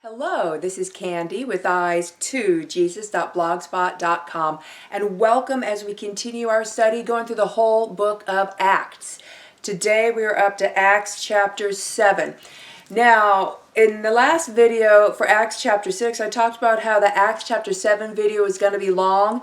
Hello, this is Candy with eyes2jesus.blogspot.com, and welcome as we continue our study going through the whole book of Acts. Today we are up to Acts chapter 7. Now, in the last video for Acts chapter 6, I talked about how the Acts chapter 7 video is going to be long,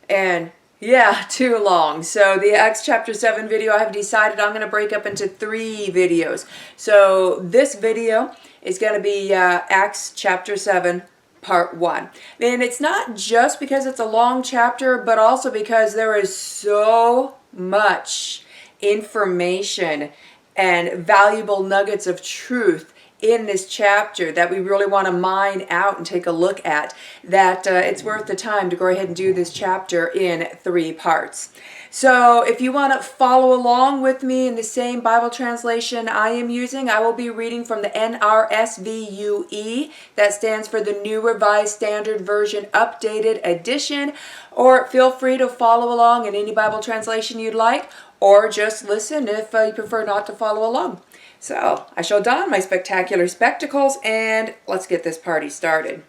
and yeah, too long. So the Acts chapter 7 video, I have decided I'm going to break up into 3 videos. So this video is going to be Acts chapter 7 part 1. And it's not just because it's a long chapter, but also because there is so much information and valuable nuggets of truth in this chapter that we really want to mine out and take a look at, that it's worth the time to go ahead and do this chapter in 3 parts. So if you want to follow along with me in the same Bible translation I am using, I will be reading from the NRSVUE. That stands for the New Revised Standard Version Updated Edition. Or feel free to follow along in any Bible translation you'd like, or just listen if you prefer not to follow along. So I shall don my spectacular spectacles and let's get this party started.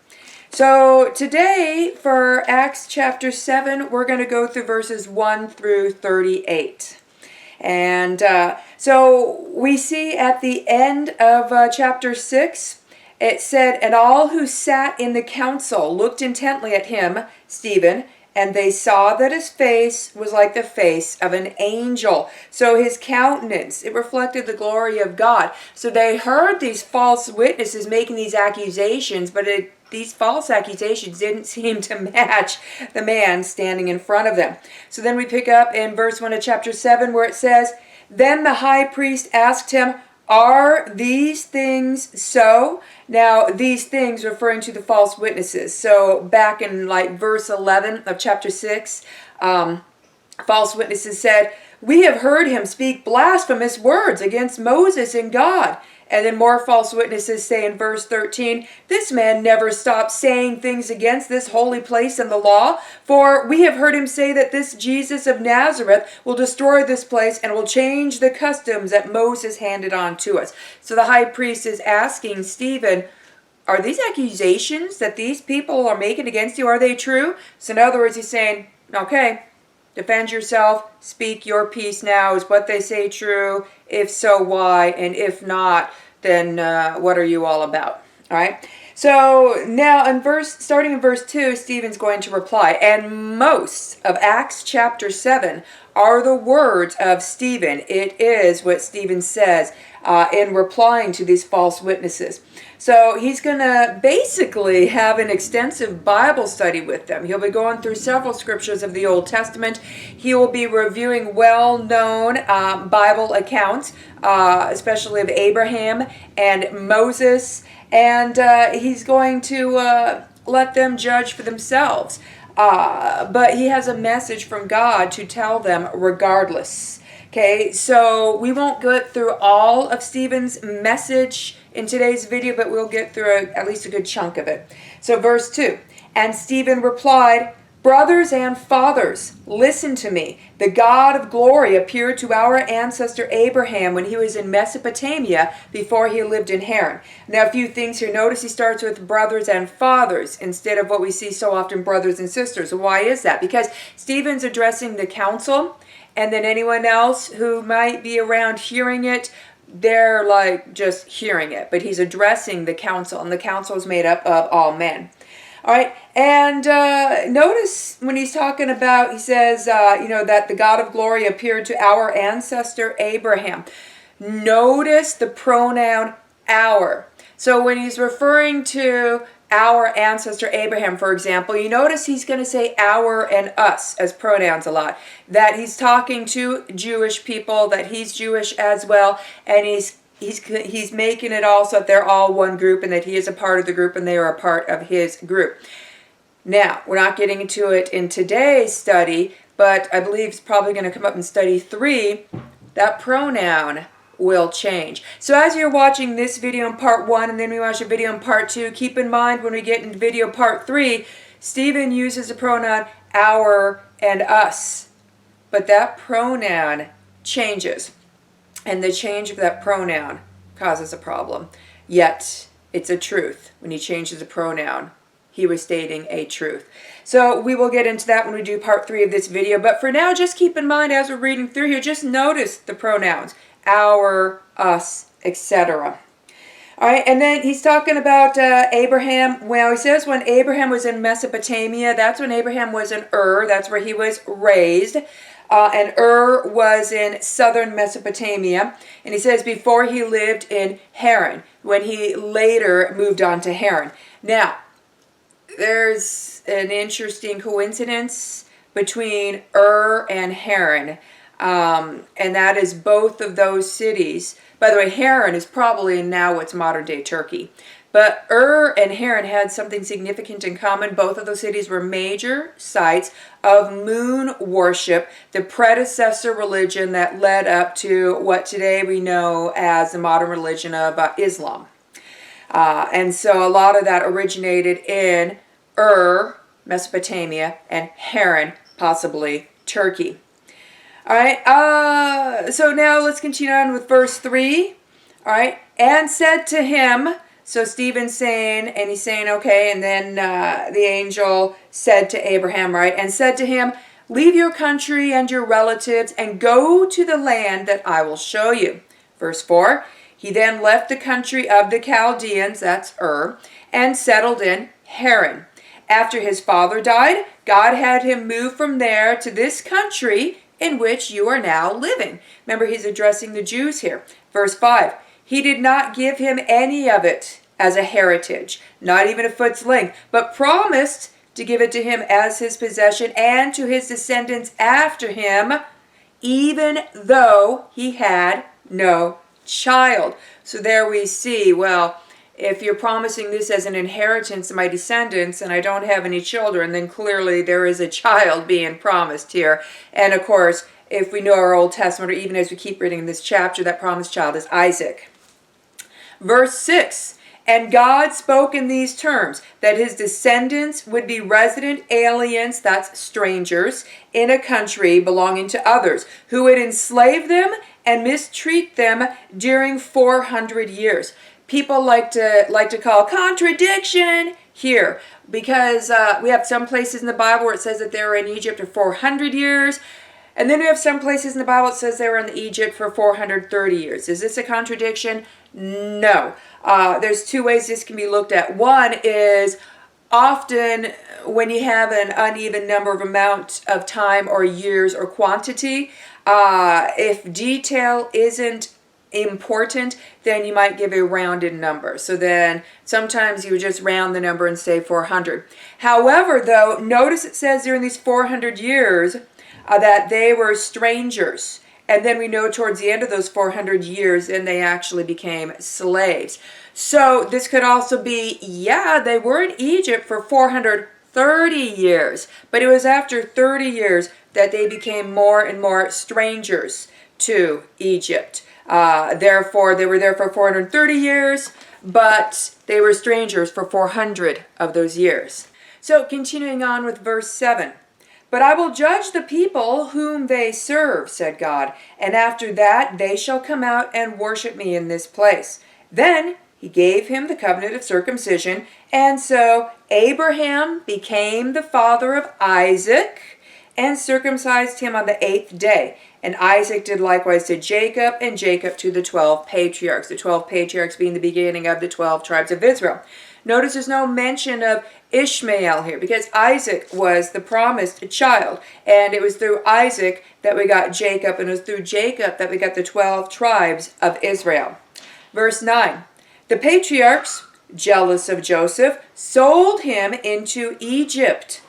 So today for Acts chapter 7, we're going to go through verses 1 through 38. And so we see at the end of chapter 6, it said, "And all who sat in the council looked intently at him," Stephen, "and they saw that his face was like the face of an angel." So his countenance, it reflected the glory of God. So they heard these false witnesses making these accusations, but these false accusations didn't seem to match the man standing in front of them. So then we pick up in verse 1 of chapter 7 where it says, "Then the high priest asked him, 'Are these things so?'" Now, these things referring to the false witnesses. So back in like verse 11 of chapter 6, false witnesses said, "We have heard him speak blasphemous words against Moses and God." And then more false witnesses say in verse 13, "This man never stops saying things against this holy place and the law. For we have heard him say that this Jesus of Nazareth will destroy this place and will change the customs that Moses handed on to us." So the high priest is asking Stephen, are these accusations that these people are making against you, are they true? So in other words, he's saying, okay, defend yourself, speak your piece now. Is what they say true? If so, why? And if not, then what are you all about? All right. So now starting in verse 2, Stephen's going to reply. And most of Acts chapter 7 are the words of Stephen. It is what Stephen says in replying to these false witnesses. So he's going to basically have an extensive Bible study with them. He'll be going through several scriptures of the Old Testament. He will be reviewing well-known Bible accounts, especially of Abraham and Moses, and he's going to let them judge for themselves. But he has a message from God to tell them regardless. Okay, so we won't go through all of Stephen's message in today's video, but we'll get through at least a good chunk of it. So verse 2, "And Stephen replied, 'Brothers and fathers, listen to me. The God of glory appeared to our ancestor Abraham when he was in Mesopotamia before he lived in Haran.'" Now a few things here. Notice he starts with brothers and fathers instead of what we see so often, brothers and sisters. Why is that? Because Stephen's addressing the council, and then anyone else who might be around hearing it, they're like just hearing it. But he's addressing the council, and the council is made up of all men. All right, and notice when he's talking about, he says, that the God of glory appeared to our ancestor Abraham. Notice the pronoun our. So when he's referring to our ancestor Abraham, for example, you notice he's going to say our and us as pronouns a lot. That he's talking to Jewish people, that he's Jewish as well, and he's making it also that they're all one group and that he is a part of the group and they are a part of his group. Now, we're not getting into it in today's study, but I believe it's probably going to come up in study 3, that pronoun will change. So as you're watching this video in part 1 and then we watch a video in part 2, keep in mind when we get into video part 3, Stephen uses the pronoun our and us. But that pronoun changes. And the change of that pronoun causes a problem. Yet, it's a truth. When he changes the pronoun, he was stating a truth. So we will get into that when we do part 3 of this video. But for now, just keep in mind as we're reading through here, just notice the pronouns. Our, us, etc. All right, and then he's talking about Abraham. Well, he says when Abraham was in Mesopotamia, that's when Abraham was in Ur. That's where he was raised. And Ur was in southern Mesopotamia. And he says before he lived in Haran, when he later moved on to Haran. Now, there's an interesting coincidence between Ur and Haran. And that is both of those cities. By the way, Haran is probably now what's modern day Turkey. But Ur and Haran had something significant in common. Both of those cities were major sites of moon worship, the predecessor religion that led up to what today we know as the modern religion of Islam. And so a lot of that originated in Ur, Mesopotamia, and Haran, possibly Turkey. All right, so now let's continue on with verse 3. All right, and said to him, so Stephen's saying, and he's saying, okay, and then the angel said to Abraham, right, and said to him, leave your country and your relatives and go to the land that I will show you. Verse 4, he then left the country of the Chaldeans, that's Ur, and settled in Haran. After his father died, God had him move from there to this country in which you are now living. Remember, he's addressing the Jews here. Verse 5, he did not give him any of it as a heritage, not even a foot's length, but promised to give it to him as his possession and to his descendants after him, even though he had no child. So there we see, well, if you're promising this as an inheritance to my descendants and I don't have any children, then clearly there is a child being promised here. And of course, if we know our Old Testament, or even as we keep reading this chapter, that promised child is Isaac. Verse 6, and God spoke in these terms, that his descendants would be resident aliens, that's strangers, in a country belonging to others, who would enslave them and mistreat them during 400 years. People like to call contradiction here, because we have some places in the Bible where it says that they were in Egypt for 400 years, and then we have some places in the Bible that says they were in Egypt for 430 years. Is this a contradiction? No. There's two ways this can be looked at. One is often when you have an uneven number of amount of time or years or quantity, if detail isn't important, then you might give a rounded number. So then sometimes you would just round the number and say 400. However, though, notice it says during these 400 years that they were strangers. And then we know towards the end of those 400 years, then they actually became slaves. So this could also be, yeah, they were in Egypt for 430 years, but it was after 30 years that they became more and more strangers to Egypt. Therefore, they were there for 430 years, but they were strangers for 400 of those years. So continuing on with verse 7. But I will judge the people whom they serve, said God, and after that they shall come out and worship me in this place. Then he gave him the covenant of circumcision, and so Abraham became the father of Isaac, and circumcised him on the 8th day. And Isaac did likewise to Jacob, and Jacob to the 12 patriarchs. The 12 patriarchs being the beginning of the 12 tribes of Israel. Notice there's no mention of Ishmael here, because Isaac was the promised child. And it was through Isaac that we got Jacob, and it was through Jacob that we got the 12 tribes of Israel. Verse 9. The patriarchs, jealous of Joseph, sold him into Egypt.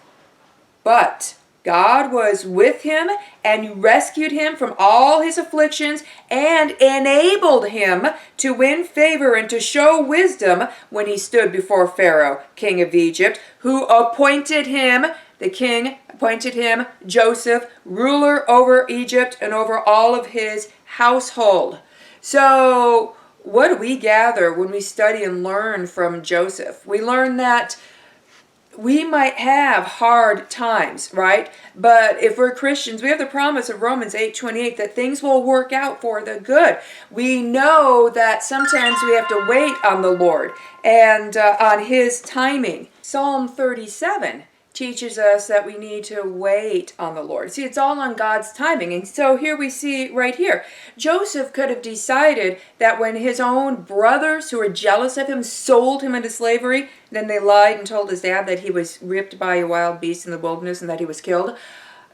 But God was with him and rescued him from all his afflictions and enabled him to win favor and to show wisdom when he stood before Pharaoh, king of Egypt, who appointed him the king appointed him, Joseph, ruler over Egypt and over all of his household. So what do we gather when we study and learn from Joseph? We learn that we might have hard times, right? But if we're Christians, we have the promise of Romans 8:28 that things will work out for the good. We know that sometimes we have to wait on the Lord and on his timing. Psalm 37 teaches us that we need to wait on the Lord. See, it's all on God's timing. And so here we see right here, Joseph could have decided that when his own brothers who were jealous of him sold him into slavery, then they lied and told his dad that he was ripped by a wild beast in the wilderness and that he was killed.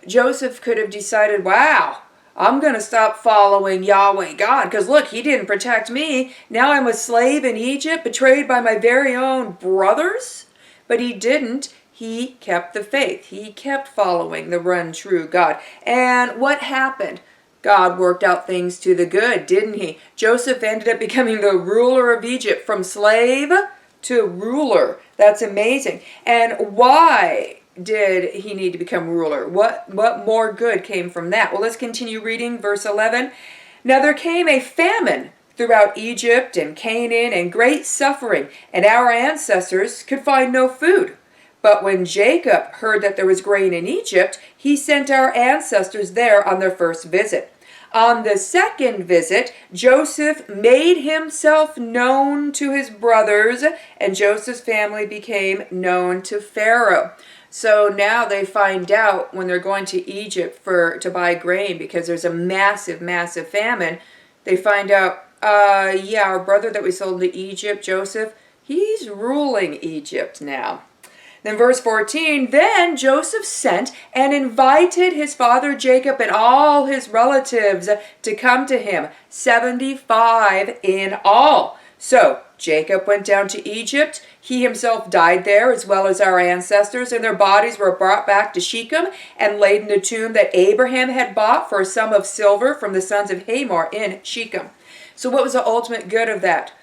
Joseph could have decided, wow, I'm going to stop following Yahweh God because look, he didn't protect me. Now I'm a slave in Egypt, betrayed by my very own brothers. But he didn't. He kept the faith. He kept following the one true God. And what happened? God worked out things to the good, didn't he? Joseph ended up becoming the ruler of Egypt, from slave to ruler. That's amazing. And why did he need to become ruler? What more good came from that? Well, let's continue reading verse 11. Now there came a famine throughout Egypt and Canaan and great suffering, and our ancestors could find no food. But when Jacob heard that there was grain in Egypt, he sent our ancestors there on their first visit. On the second visit, Joseph made himself known to his brothers, and Joseph's family became known to Pharaoh. So now they find out when they're going to Egypt to buy grain because there's a massive, massive famine. They find out, our brother that we sold to Egypt, Joseph, he's ruling Egypt now. Then verse 14, then Joseph sent and invited his father Jacob and all his relatives to come to him, 75 in all. So Jacob went down to Egypt. He himself died there, as well as our ancestors, and their bodies were brought back to Shechem and laid in a tomb that Abraham had bought for a sum of silver from the sons of Hamor in Shechem. So what was the ultimate good of that?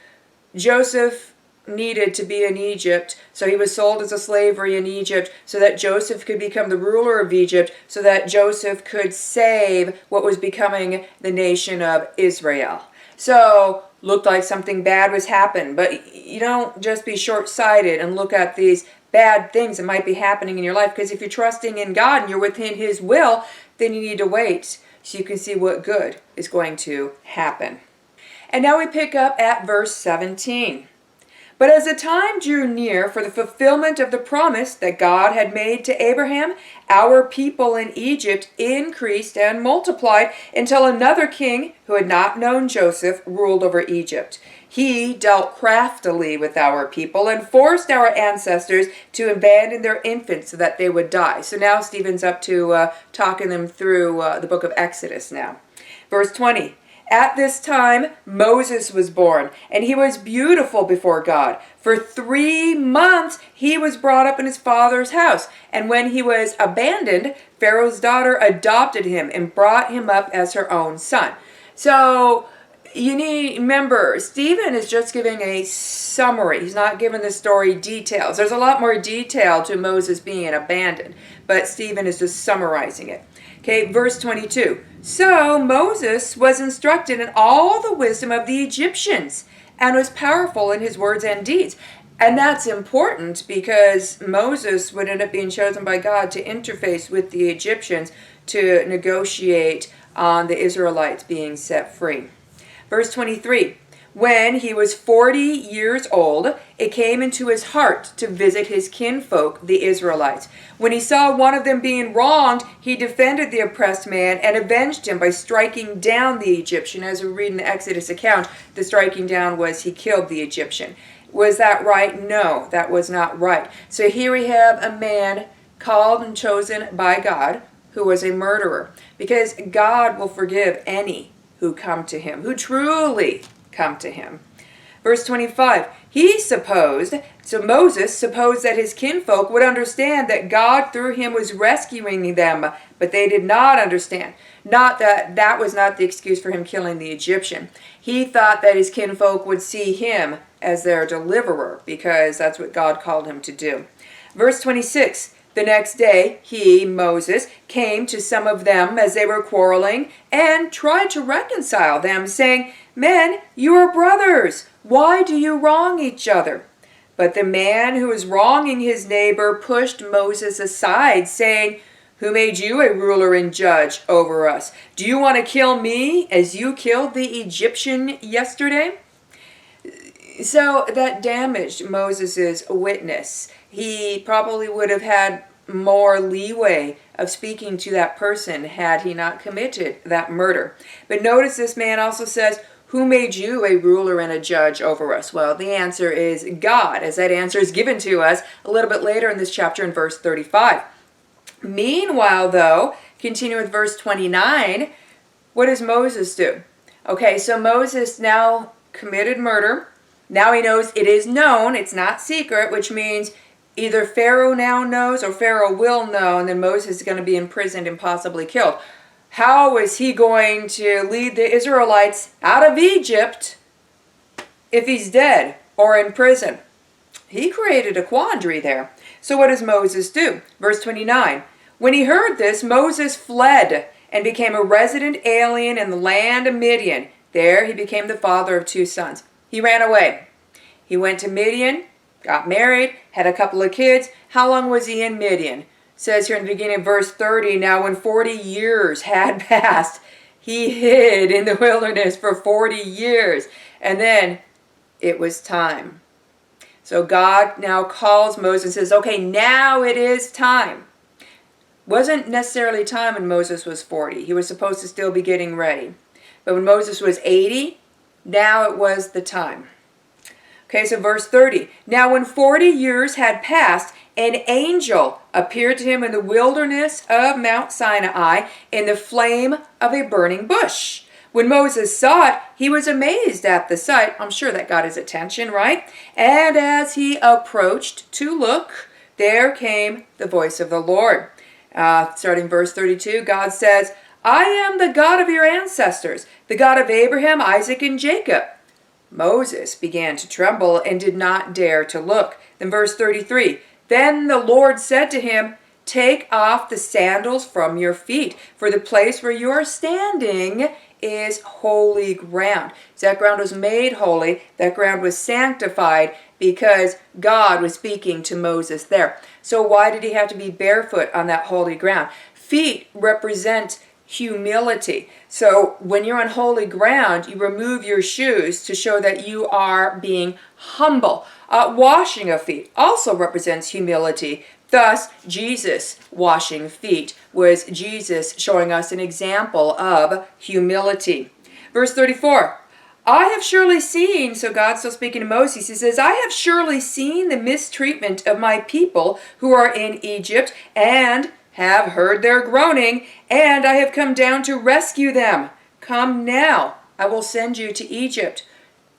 Joseph needed to be in Egypt, so he was sold as a slavery in Egypt so that Joseph could become the ruler of Egypt, so that Joseph could save what was becoming the nation of Israel. So looked like something bad was happening, but you don't just be short-sighted and look at these bad things that might be happening in your life, because if you're trusting in God and you're within his will, then you need to wait so you can see what good is going to happen. And now we pick up at verse 17. But as the time drew near for the fulfillment of the promise that God had made to Abraham, our people in Egypt increased and multiplied until another king who had not known Joseph ruled over Egypt. He dealt craftily with our people and forced our ancestors to abandon their infants so that they would die. So now Stephen's up to talking them through the book of Exodus now. Verse 20. At this time, Moses was born, and he was beautiful before God. For 3 months, he was brought up in his father's house. And when he was abandoned, Pharaoh's daughter adopted him and brought him up as her own son. So you need remember, Stephen is just giving a summary. He's not giving the story details. There's a lot more detail to Moses being abandoned, but Stephen is just summarizing it. Okay, verse 22. So Moses was instructed in all the wisdom of the Egyptians and was powerful in his words and deeds. And that's important because Moses would end up being chosen by God to interface with the Egyptians to negotiate on the Israelites being set free. Verse 23. When he was 40 years old, it came into his heart to visit his kinfolk, the Israelites. When he saw one of them being wronged, he defended the oppressed man and avenged him by striking down the Egyptian. As we read in the Exodus account, the striking down was he killed the Egyptian. Was that right? No, that was not right. So here we have a man called and chosen by God who was a murderer, because God will forgive any who come to him, who truly come to him. Verse 25, Moses supposed that his kinfolk would understand that God through him was rescuing them, but they did not understand. Not that was not the excuse for him killing the Egyptian. He thought that his kinfolk would see him as their deliverer, because that's what God called him to do. Verse 26, The next day, he, Moses, came to some of them as they were quarreling and tried to reconcile them, saying, Men, you are brothers. Why do you wrong each other? But the man who was wronging his neighbor pushed Moses aside, saying, Who made you a ruler and judge over us? Do you want to kill me as you killed the Egyptian yesterday? So that damaged Moses' witness. He probably would have had more leeway of speaking to that person had he not committed that murder. But notice this man also says, Who made you a ruler and a judge over us? Well, the answer is God, as that answer is given to us a little bit later in this chapter in verse 35. Meanwhile, though, continue with verse 29, what does Moses do? Okay, so Moses now committed murder. Now he knows it is known, it's not secret, which means either Pharaoh now knows or Pharaoh will know, and then Moses is going to be imprisoned and possibly killed. How is he going to lead the Israelites out of Egypt if he's dead or in prison? He created a quandary there. So what does Moses do? Verse 29, When he heard this, Moses fled and became a resident alien in the land of Midian. There he became the father of 2 sons. He ran away. He went to Midian, got married, had a couple of kids. How long was he in Midian? It says here in the beginning of verse 30, Now when 40 years had passed, he hid in the wilderness for 40 years. And then it was time. So God now calls Moses and says, Okay, now it is time. Wasn't necessarily time when Moses was 40. He was supposed to still be getting ready. But when Moses was 80, now it was the time. Okay, so verse 30. Now when 40 years had passed, an angel appeared to him in the wilderness of Mount Sinai in the flame of a burning bush. When Moses saw it, he was amazed at the sight. I'm sure that got his attention, right? And as he approached to look, there came the voice of the Lord. Starting verse 32, God says, I am the God of your ancestors, the God of Abraham, Isaac, and Jacob. Moses began to tremble and did not dare to look. Then verse 33, Then the Lord said to him, Take off the sandals from your feet, for the place where you are standing is holy ground. So that ground was made holy, that ground was sanctified because God was speaking to Moses there. So why did he have to be barefoot on that holy ground? Feet represent humility. So when you're on holy ground, you remove your shoes to show that you are being humble. Washing of feet also represents humility. Thus, Jesus washing feet was Jesus showing us an example of humility. Verse 34, I have surely seen, so God's still speaking to Moses, he says, I have surely seen the mistreatment of my people who are in Egypt and have heard their groaning, and I have come down to rescue them. Come now, I will send you to Egypt.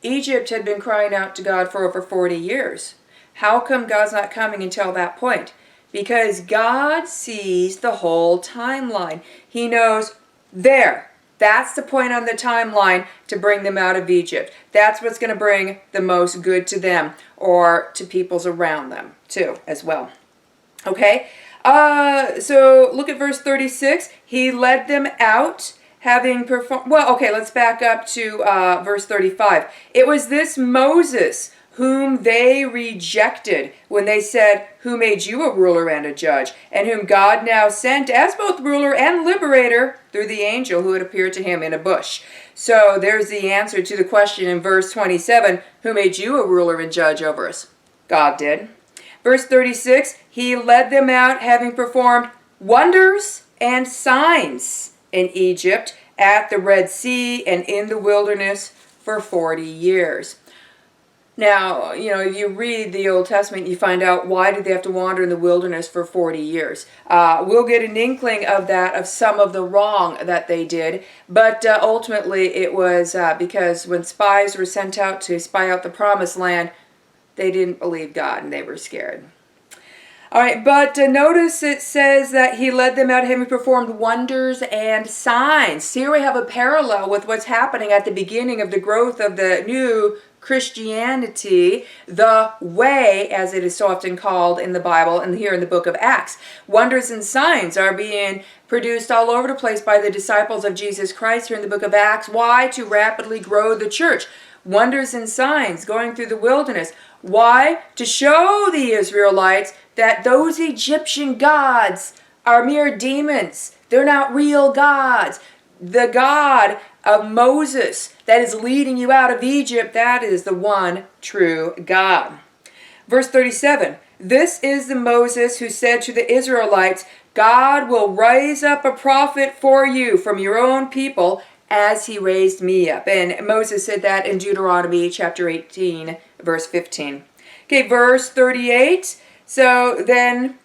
Egypt had been crying out to God for over 40 years. How come God's not coming until that point? Because God sees the whole timeline. He knows that's the point on the timeline to bring them out of Egypt. That's what's going to bring the most good to them or to peoples around them too as well. Okay? So look at verse 36. He led them out having performed. Well, okay, let's back up to verse 35. It was this Moses whom they rejected when they said, Who made you a ruler and a judge? And whom God now sent as both ruler and liberator through the angel who had appeared to him in a bush. So there's the answer to the question in verse 27, Who made you a ruler and judge over us? God did. Verse 36, He led them out having performed wonders and signs in Egypt, at the Red Sea, and in the wilderness for 40 years. Now, you read the Old Testament, you find out why did they have to wander in the wilderness for 40 years. We'll get an inkling of that, of some of the wrong that they did, but ultimately it was because when spies were sent out to spy out the promised land, they didn't believe God and they were scared. All right, but notice it says that he led them out having performed wonders and signs. Here we have a parallel with what's happening at the beginning of the growth of the new Christianity, the way, as it is so often called in the Bible and here in the book of Acts. Wonders and signs are being produced all over the place by the disciples of Jesus Christ here in the book of Acts. Why? To rapidly grow the church. Wonders and signs going through the wilderness. Why? To show the Israelites that those Egyptian gods are mere demons. They're not real gods. The God of Moses that is leading you out of Egypt, that is the one true God. Verse 37, this is the Moses who said to the Israelites, God will raise up a prophet for you from your own people as he raised me up. And Moses said that in Deuteronomy chapter 18, verse 15. Okay, verse 38. So then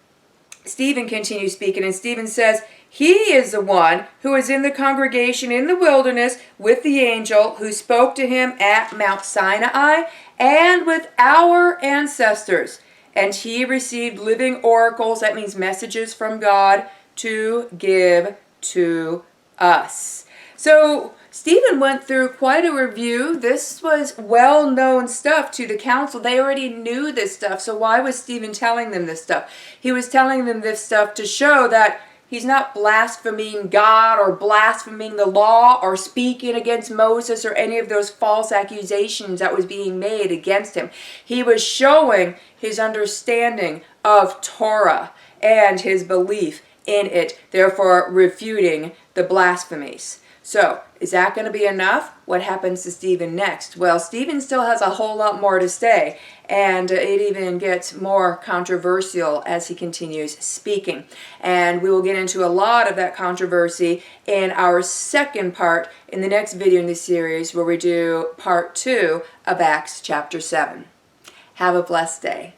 Stephen continues speaking, and Stephen says, he is the one who is in the congregation in the wilderness with the angel who spoke to him at Mount Sinai and with our ancestors. And he received living oracles, that means messages from God, to give to us. So Stephen went through quite a review. This was well-known stuff to the council. They already knew this stuff. So why was Stephen telling them this stuff? He was telling them this stuff to show that he's not blaspheming God or blaspheming the law or speaking against Moses or any of those false accusations that was being made against him. He was showing his understanding of Torah and his belief in it, therefore refuting the blasphemies. So, is that going to be enough? What happens to Stephen next? Well, Stephen still has a whole lot more to say, and it even gets more controversial as he continues speaking. And we will get into a lot of that controversy in our second part in the next video in this series, where we do part 2 of Acts chapter 7. Have a blessed day.